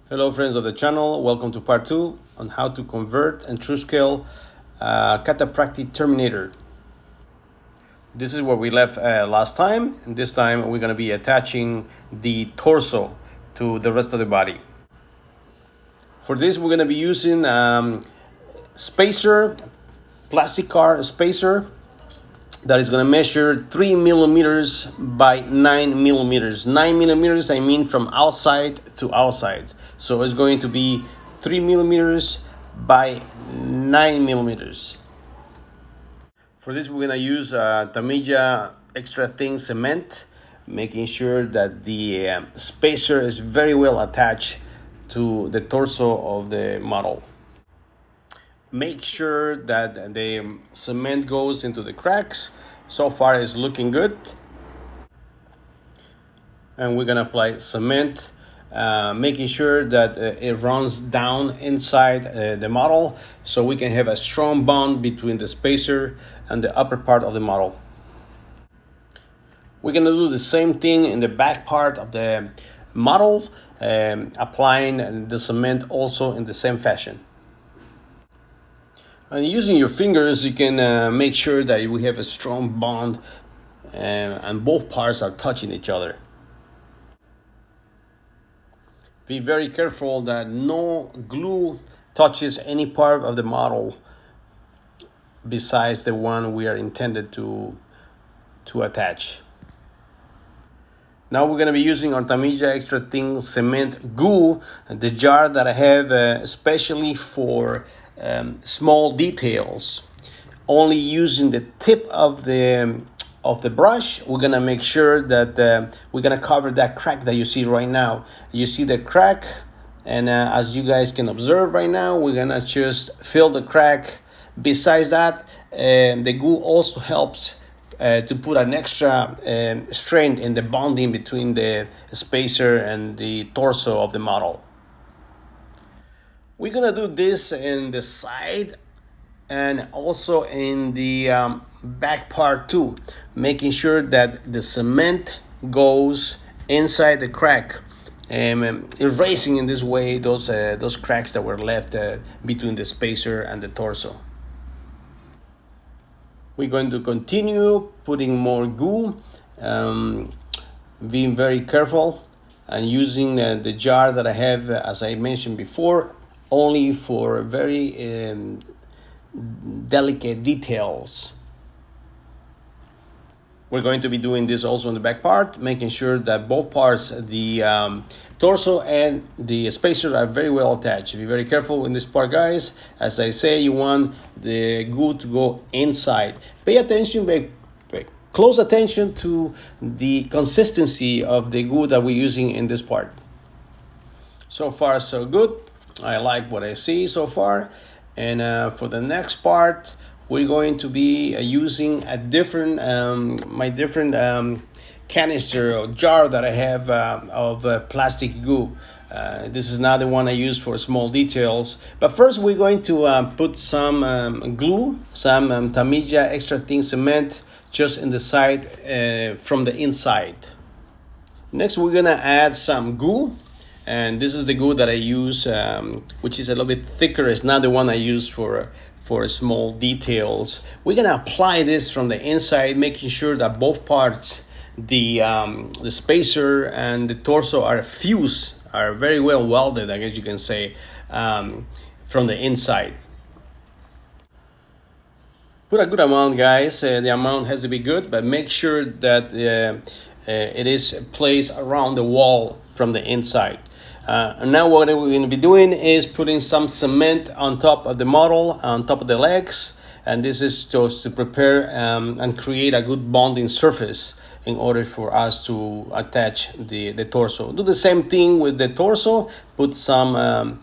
Hello friends of the channel, welcome to part 2 on how to convert and true scale Cataphractii Terminator. This is where we left last time, and this time we're going to be attaching the torso to the rest of the body. For this we're going to be using spacer, plastic car spacer that is going to measure 3 millimeters by 9 millimeters. 9 millimeters, I mean from outside to outside. So it's going to be 3 millimeters by 9 millimeters. For this, we're going to use Tamiya extra thin cement, making sure that the spacer is very well attached to the torso of the model. Make sure that the cement goes into the cracks. So far it's looking good, and we're gonna apply cement, making sure that it runs down inside the model, so we can have a strong bond between the spacer and the upper part of the model. We're gonna do the same thing in the back part of the model, applying the cement also in the same fashion. And using your fingers, you can make sure that we have a strong bond and both parts are touching each other. Be very careful that no glue touches any part of the model besides the one we are intended to attach. Now we're going to be using our Tamiya extra thin cement glue, the jar that I have especially for small details. Only using the tip of the brush, we're gonna make sure that we're gonna cover that crack that you see right now. You see the crack, and as you guys can observe right now, we're gonna just fill the crack. Besides that, the glue also helps to put an extra strength in the bonding between the spacer and the torso of the model. We're gonna do this in the side and also in the back part too, making sure that the cement goes inside the crack, erasing in this way those cracks that were left between the spacer and the torso. We're going to continue putting more glue, being very careful and using the jar that I have, as I mentioned before, only for very delicate details. We're going to be doing this also in the back part, making sure that both parts, the torso and the spacer, are very well attached. Be very careful in this part, guys. As I say, you want the glue to go inside. Pay attention, pay close attention to the consistency of the glue that we're using in this part. So far, so good. I like what I see so far. And for the next part, we're going to be using a different, my different canister or jar that I have of plastic glue. This is not the one I use for small details. But first, we're going to put some glue, some Tamiya extra thin cement, just in the side from the inside. Next, we're gonna add some glue. And this is the glue that I use, which is a little bit thicker. It's not the one I use for small details. We're gonna apply this from the inside, making sure that both parts, the spacer and the torso, are fused, are very well welded, I guess you can say, from the inside. Put a good amount, guys. The amount has to be good, but make sure that it is placed around the wall from the inside. And now what we're going to be doing is putting some cement on top of the model, on top of the legs, and this is just to prepare and create a good bonding surface in order for us to attach the torso. Do the same thing with the torso, put some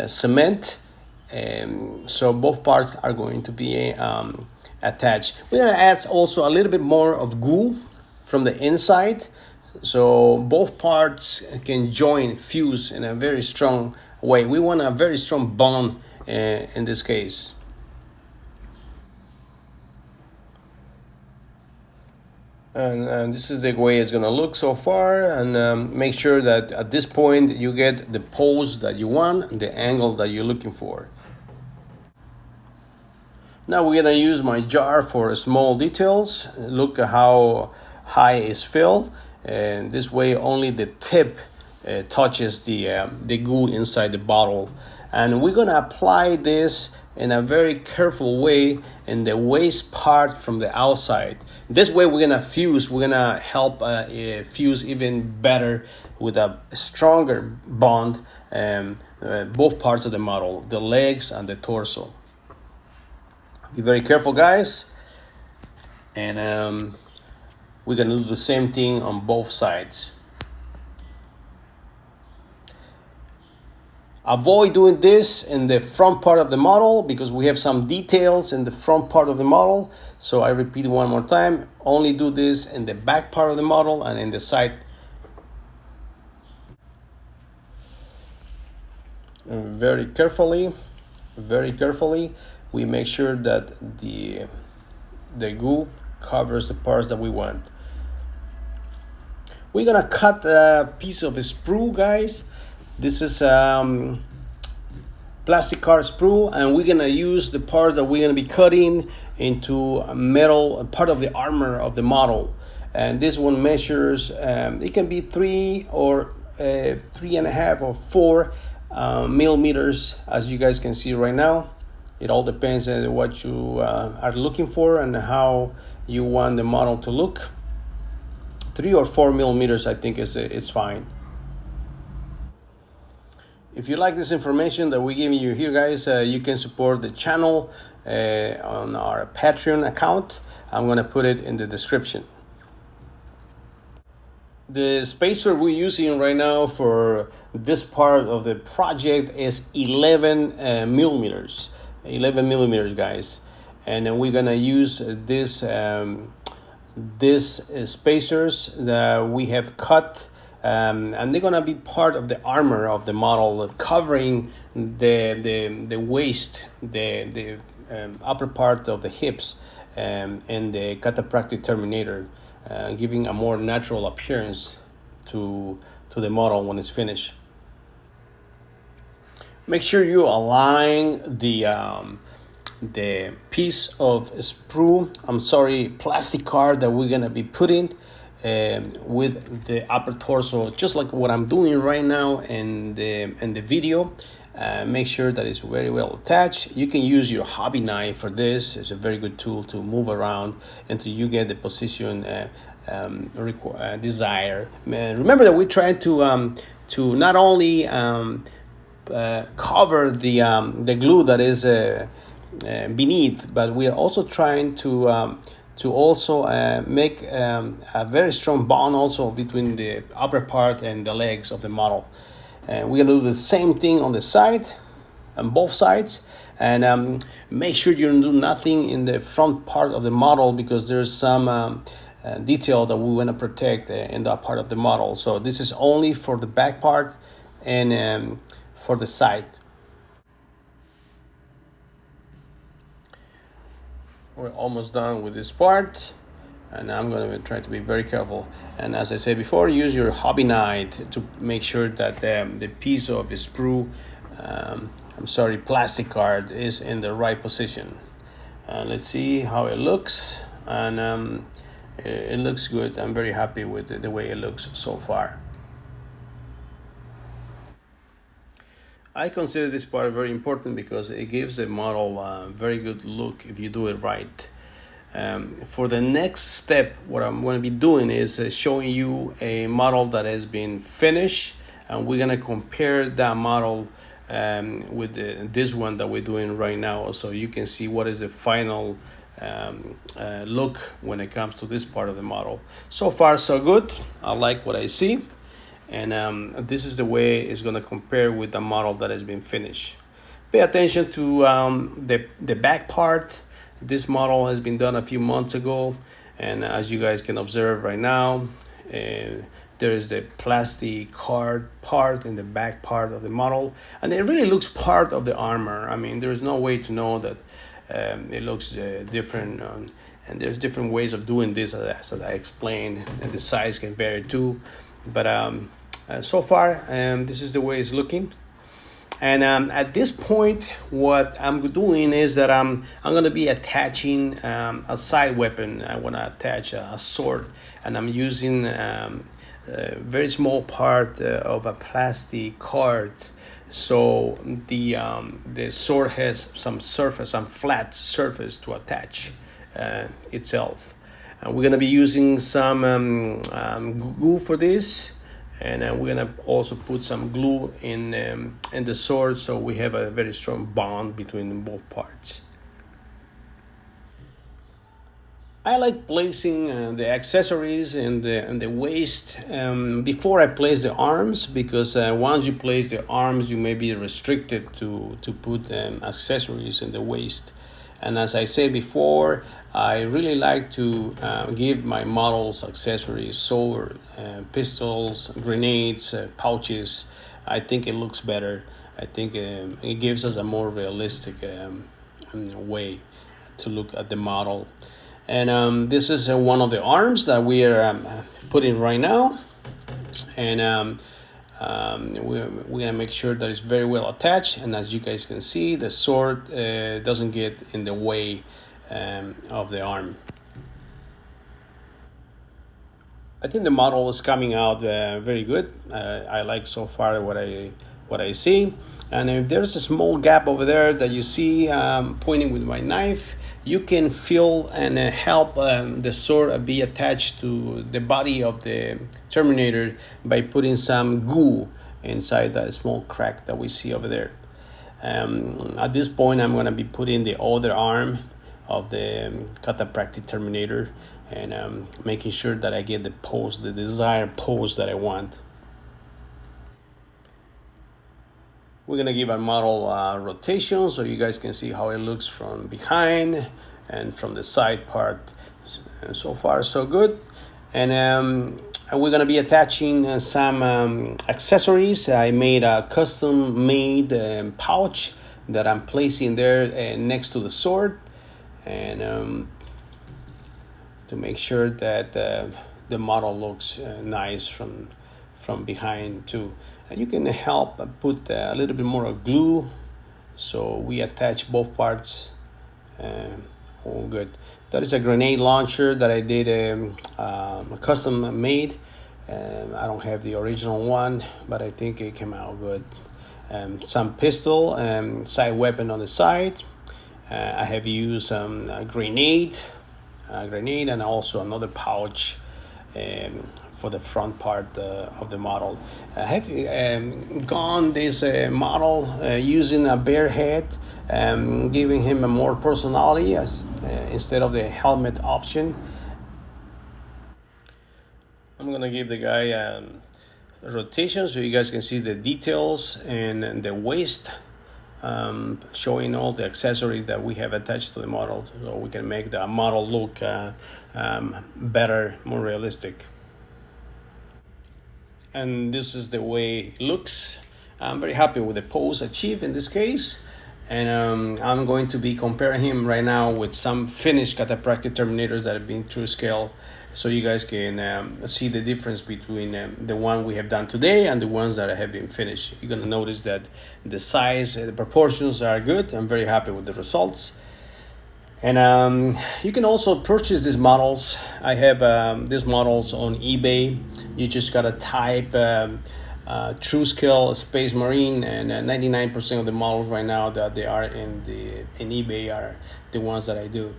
cement, so both parts are going to be attached. We're going to add also a little bit more of glue from the inside, so both parts can fuse in a very strong way. We want a very strong bond in this case. And this is the way it's gonna look so far. And make sure that at this point you get the pose that you want, the angle that you're looking for. Now we're gonna use my jar for small details. Look at how high is filled, and this way only the tip touches the goo inside the bottle. And we're gonna apply this in a very careful way in the waste part from the outside. This way we're gonna fuse, we're gonna help fuse even better with a stronger bond, both parts of the model, the legs and the torso. Be very careful, guys. And we're gonna do the same thing on both sides. Avoid doing this in the front part of the model because we have some details in the front part of the model. So I repeat one more time, only do this in the back part of the model and in the side. Very carefully, we make sure that the glue covers the parts that we want. We're gonna cut a piece of a sprue, guys. This is plastic card sprue, and we're gonna use the parts that we're gonna be cutting into a metal part of the armor of the model. And this one measures, it can be 3 or 3.5 or 4 millimeters, as you guys can see right now. It all depends on what you are looking for and how you want the model to look. 3 or 4 millimeters, I think it's fine. If you like this information that we're giving you here, guys, you can support the channel on our Patreon account. I'm gonna put it in the description. The spacer we're using right now for this part of the project is 11 millimeters. 11 millimeters, guys. And then we're gonna use this spacers that we have cut, and they're gonna be part of the armor of the model, covering the waist, the upper part of the hips, and the Cataphractii Terminator, giving a more natural appearance to the model when it's finished. Make sure you align the piece of sprue, plastic card that we're gonna be putting with the upper torso, just like what I'm doing right now in the video. Make sure that it's very well attached. You can use your hobby knife for this. It's a very good tool to move around until you get the position desired. Remember that we're trying to not only cover the glue that is beneath, but we are also trying to also make a very strong bond also between the upper part and the legs of the model. And we're gonna do the same thing on the side, on both sides. And make sure you do nothing in the front part of the model because there's some detail that we want to protect in that part of the model. So this is only for the back part and for the side. We're almost done with this part, and I'm going to try to be very careful. And as I said before, use your hobby knife to make sure that the piece of the sprue, plastic card, is in the right position. Let's see how it looks, and it looks good. I'm very happy with the way it looks so far. I consider this part very important because it gives the model a very good look if you do it right. For the next step, what I'm going to be doing is showing you a model that has been finished, and we're going to compare that model with this one that we're doing right now, so you can see what is the final look when it comes to this part of the model. So far so good. I like what I see. And this is the way it's going to compare with the model that has been finished. Pay attention to the back part. This model has been done a few months ago, and as you guys can observe right now, there is the plastic card part in the back part of the model, and it really looks part of the armor. I mean, there's no way to know that it looks different And there's different ways of doing this, as I explained, and the size can vary too. But so far, this is the way it's looking. And at this point, what I'm doing is that I'm going to be attaching a side weapon. I want to attach a sword, and I'm using a very small part of a plastic card. So the sword has some surface, some flat surface to attach itself. We're going to be using some glue for this. And we're gonna also put some glue in the sword, so we have a very strong bond between both parts. I like placing the accessories in the waist before I place the arms, because once you place the arms, you may be restricted to put accessories in the waist. And as I said before, I really like to give my models accessories, sword, pistols, grenades, pouches. I think it looks better. I think it gives us a more realistic way to look at the model. And this is one of the arms that we are putting right now. And we're gonna make sure that it's very well attached, and as you guys can see, the sword doesn't get in the way of the arm. I think the model is coming out very good. I like so far what I see. And if there's a small gap over there that you see pointing with my knife, you can fill and help the sword be attached to the body of the Terminator by putting some glue inside that small crack that we see over there. At this point, I'm going to be putting the other arm of the Cataphractii Terminator, and making sure that I get the desired pose that I want. We're gonna give our model rotation so you guys can see how it looks from behind and from the side part. And so far, so good. And we're gonna be attaching some accessories. I made a custom-made pouch that I'm placing there next to the sword, and to make sure that the model looks nice from behind too. And you can help put a little bit more of glue, so we attach both parts. All good. That is a grenade launcher that I did custom made. I don't have the original one, but I think it came out good. Some pistol and side weapon on the side. I have used a grenade, and also another pouch for the front part of the model. I have gone this model using a bear head, giving him a more personality instead of the helmet option. I'm gonna give the guy a rotation so you guys can see the details and the waist, showing all the accessory that we have attached to the model, so we can make the model look better, more realistic. And this is the way it looks. I'm very happy with the pose achieved in this case, and I'm going to be comparing him right now with some finished Cataphractii Terminators that have been through scale, so you guys can see the difference between the one we have done today and the ones that have been finished. You're gonna notice that the size, the proportions are good. I'm very happy with the results. And you can also purchase these models. I have these models on eBay. You just gotta type true scale Space Marine, and 99% of the models right now that they are in eBay are the ones that I do.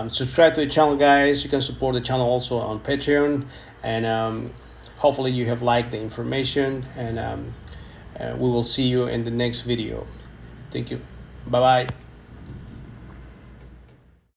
Subscribe to the channel, guys. You can support the channel also on Patreon, and hopefully you have liked the information, and we will see you in the next video. Thank you. Bye bye.